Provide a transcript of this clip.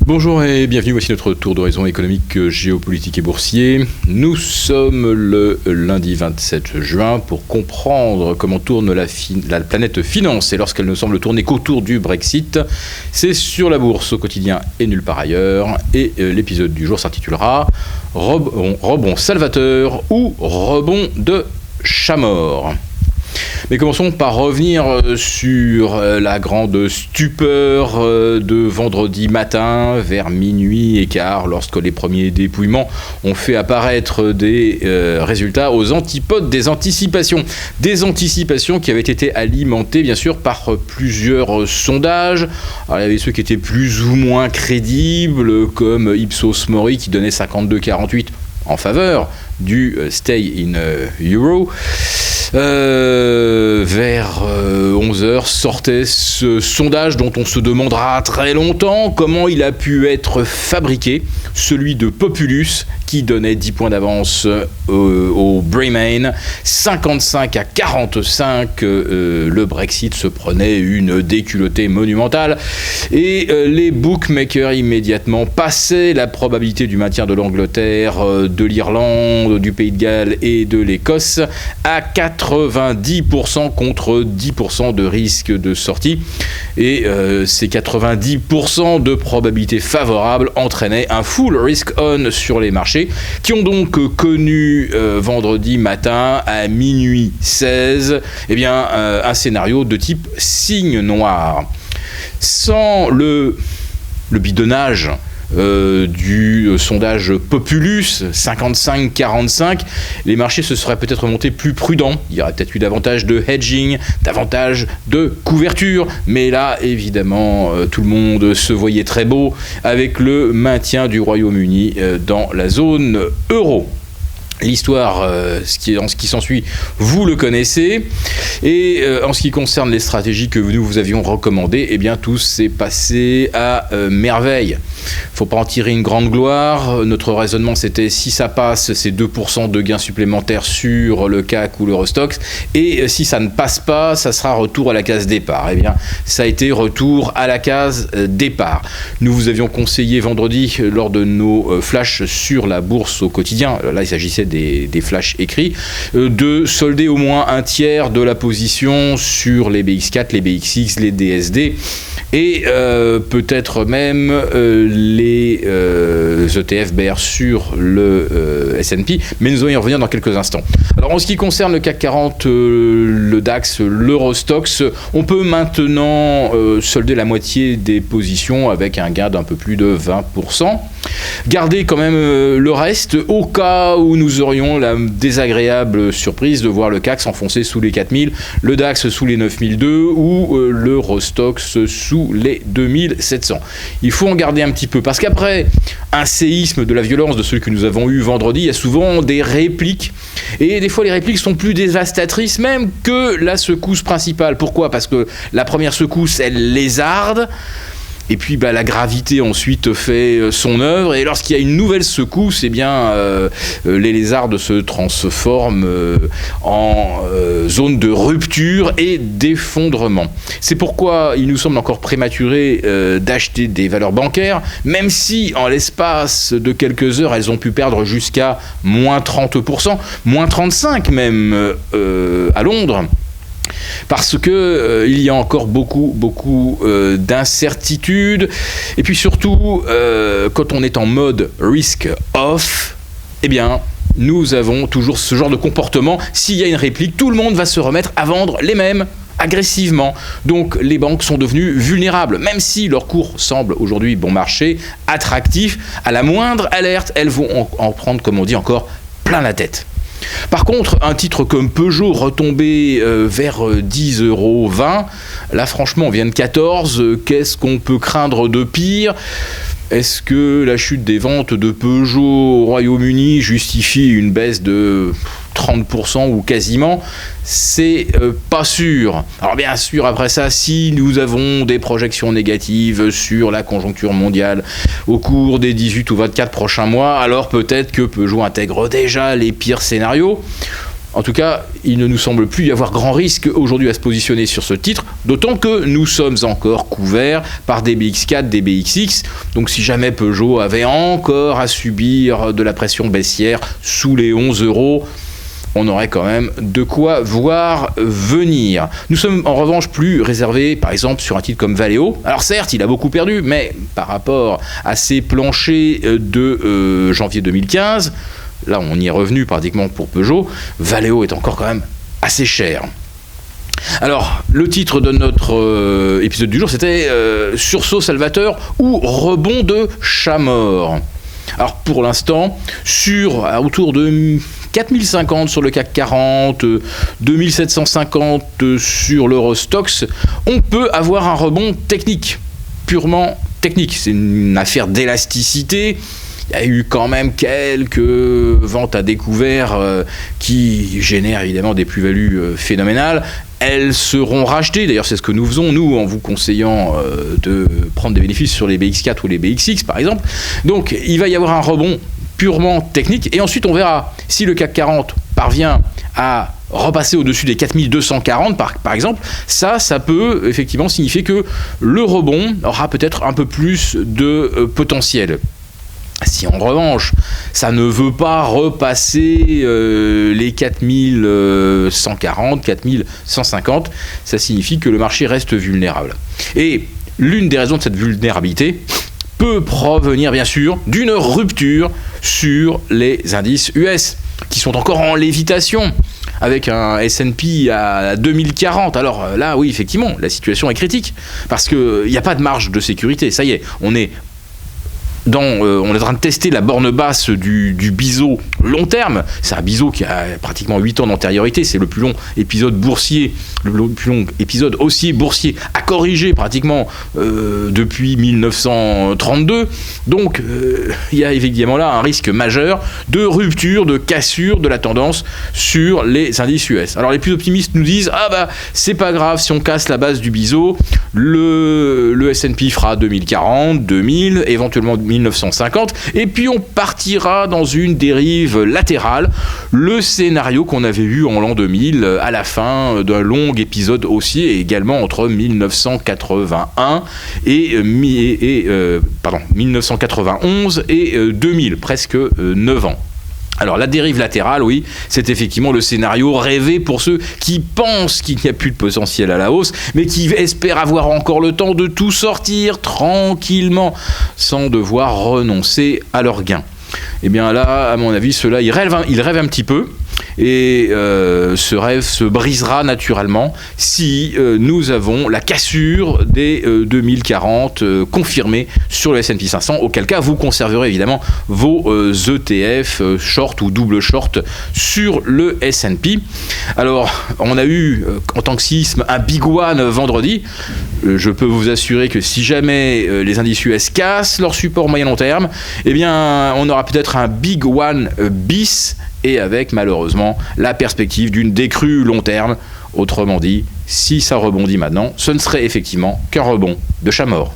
Bonjour et bienvenue, voici notre tour d'horizon économique, géopolitique et boursier. Nous sommes le lundi 27 juin pour comprendre comment tourne la planète finance et lorsqu'elle ne semble tourner qu'autour du Brexit. C'est sur la bourse au quotidien et nulle part ailleurs. Et l'épisode du jour s'intitulera Rebond salvateur ou rebond de chat mort. Mais commençons par revenir sur la grande stupeur de vendredi matin vers minuit et quart, lorsque les premiers dépouillements ont fait apparaître des résultats aux antipodes des anticipations. Des anticipations qui avaient été alimentées bien sûr par plusieurs sondages. Alors, il y avait ceux qui étaient plus ou moins crédibles, comme Ipsos Mori qui donnait 52,48 en faveur du Stay in Euro. Vers 11h sortait ce sondage dont on se demandera très longtemps comment il a pu être fabriqué, celui de Populus qui donnait 10 points d'avance au Braemain, 55 à 45, le Brexit se prenait une déculottée monumentale et les bookmakers immédiatement passaient la probabilité du maintien de l'Angleterre, de l'Irlande, du Pays de Galles et de l'Écosse à 90% contre 10% de risque de sortie. Et ces 90% de probabilité favorable entraînaient un full risk on sur les marchés qui ont donc connu vendredi matin à minuit 16 un scénario de type signe noir. Sans le bidonnage du sondage Populus 55-45, les marchés se seraient peut-être montés plus prudents. Il y aurait peut-être eu davantage de hedging, davantage de couverture, mais là évidemment tout le monde se voyait très beau avec le maintien du Royaume-Uni dans la zone euro. L'histoire, ce qui s'ensuit, vous le connaissez. Et en ce qui concerne les stratégies que nous vous avions recommandées, tout s'est passé à merveille. Faut pas en tirer une grande gloire. Notre raisonnement, c'était si ça passe, c'est 2% de gains supplémentaires sur le CAC ou l'Eurostoxx. Et si ça ne passe pas, ça sera retour à la case départ. Ça a été retour à la case départ. Nous vous avions conseillé vendredi, lors de nos flashs sur la bourse au quotidien, là il s'agissait des flashs écrits, de solder au moins un tiers de la position sur les BX4, les BXX, les DSD et peut-être même les ETF BR sur le S&P, mais nous allons y revenir dans quelques instants. Alors en ce qui concerne le CAC 40, le DAX, l'Eurostoxx, on peut maintenant solder la moitié des positions avec un gain d'un peu plus de 20%. Garder quand même le reste au cas où nous aurions la désagréable surprise de voir le CAC s'enfoncer sous les 4000, le DAX sous les 9002 ou l'Eurostoxx sous les 2700. Il faut en garder un petit peu parce qu'après un séisme de la violence de celui que nous avons eu vendredi, il y a souvent des répliques et des fois les répliques sont plus dévastatrices même que la secousse principale. Pourquoi ? Parce que la première secousse, elle lézarde. Et puis la gravité ensuite fait son œuvre et lorsqu'il y a une nouvelle secousse, les lézardes se transforment en zone de rupture et d'effondrement. C'est pourquoi il nous semble encore prématuré d'acheter des valeurs bancaires, même si en l'espace de quelques heures, elles ont pu perdre jusqu'à moins 30%, moins 35% même à Londres. Parce que il y a encore beaucoup d'incertitudes et puis surtout quand on est en mode risk off, nous avons toujours ce genre de comportement. S'il y a une réplique, tout le monde va se remettre à vendre les mêmes agressivement. Donc les banques sont devenues vulnérables, même si leur cours semble aujourd'hui bon marché, attractif. À la moindre alerte, elles vont en prendre, comme on dit, encore plein la tête. Par contre, un titre comme Peugeot retombé vers 10,20 €, là franchement on vient de 14, qu'est-ce qu'on peut craindre de pire ? Est-ce que la chute des ventes de Peugeot au Royaume-Uni justifie une baisse de 30% ou quasiment? C'est pas sûr. Alors bien sûr, après ça, si nous avons des projections négatives sur la conjoncture mondiale au cours des 18 ou 24 prochains mois, alors peut-être que Peugeot intègre déjà les pires scénarios. En tout cas, il ne nous semble plus y avoir grand risque aujourd'hui à se positionner sur ce titre, d'autant que nous sommes encore couverts par des BX4, des BXX. Donc si jamais Peugeot avait encore à subir de la pression baissière sous les 11 €, on aurait quand même de quoi voir venir. Nous sommes en revanche plus réservés, par exemple, sur un titre comme Valeo. Alors certes, il a beaucoup perdu, mais par rapport à ses planchers de janvier 2015, là on y est revenu pratiquement pour Peugeot, Valeo est encore quand même assez cher. Alors, le titre de notre épisode du jour, c'était Sursaut Salvateur ou Rebond de chat mort. Alors pour l'instant, autour de 4050 sur le CAC 40, 2750 sur l'Eurostoxx, on peut avoir un rebond technique, purement technique. C'est une affaire d'élasticité. Il y a eu quand même quelques ventes à découvert qui génèrent évidemment des plus-values phénoménales. Elles seront rachetées, d'ailleurs c'est ce que nous faisons, nous, en vous conseillant de prendre des bénéfices sur les BX4 ou les BXX par exemple. Donc il va y avoir un rebond purement technique, et ensuite on verra si le CAC 40 parvient à repasser au-dessus des 4240 par exemple, ça peut effectivement signifier que le rebond aura peut-être un peu plus de potentiel. Si en revanche, ça ne veut pas repasser les 4140, 4150, ça signifie que le marché reste vulnérable. Et l'une des raisons de cette vulnérabilité peut provenir bien sûr d'une rupture sur les indices US, qui sont encore en lévitation, avec un S&P à 2040. Alors là, oui, effectivement, la situation est critique, parce qu'il n'y a pas de marge de sécurité. Ça y est, on est en train de tester la borne basse du biseau long terme. C'est un biseau qui a pratiquement 8 ans d'antériorité. C'est le plus long épisode boursier, le plus long épisode haussier boursier à corriger pratiquement depuis 1932. Donc il y a évidemment là un risque majeur de rupture, de cassure de la tendance sur les indices US. Alors les plus optimistes nous disent c'est pas grave si on casse la base du biseau, le S&P fera 2040, 2000, éventuellement 1950, et puis on partira dans une dérive latérale, le scénario qu'on avait eu en l'an 2000 à la fin d'un long épisode haussier, également entre 1981 1991 et 2000, presque 9 ans. Alors la dérive latérale, oui, c'est effectivement le scénario rêvé pour ceux qui pensent qu'il n'y a plus de potentiel à la hausse, mais qui espèrent avoir encore le temps de tout sortir tranquillement, sans devoir renoncer à leurs gains. Et bien là, à mon avis, ceux-là, ils rêvent un petit peu, et ce rêve se brisera naturellement si nous avons la cassure des 2040 confirmée sur le S&P 500, auquel cas vous conserverez évidemment vos ETF short ou double short sur le S&P. Alors on a eu en tant que séisme un big one vendredi. Je peux vous assurer que si jamais les indices US cassent leur support moyen long terme, eh bien on aura peut-être un big one bis, et avec malheureusement la perspective d'une décrue long terme. Autrement dit, si ça rebondit maintenant, ce ne serait effectivement qu'un rebond de chat mort.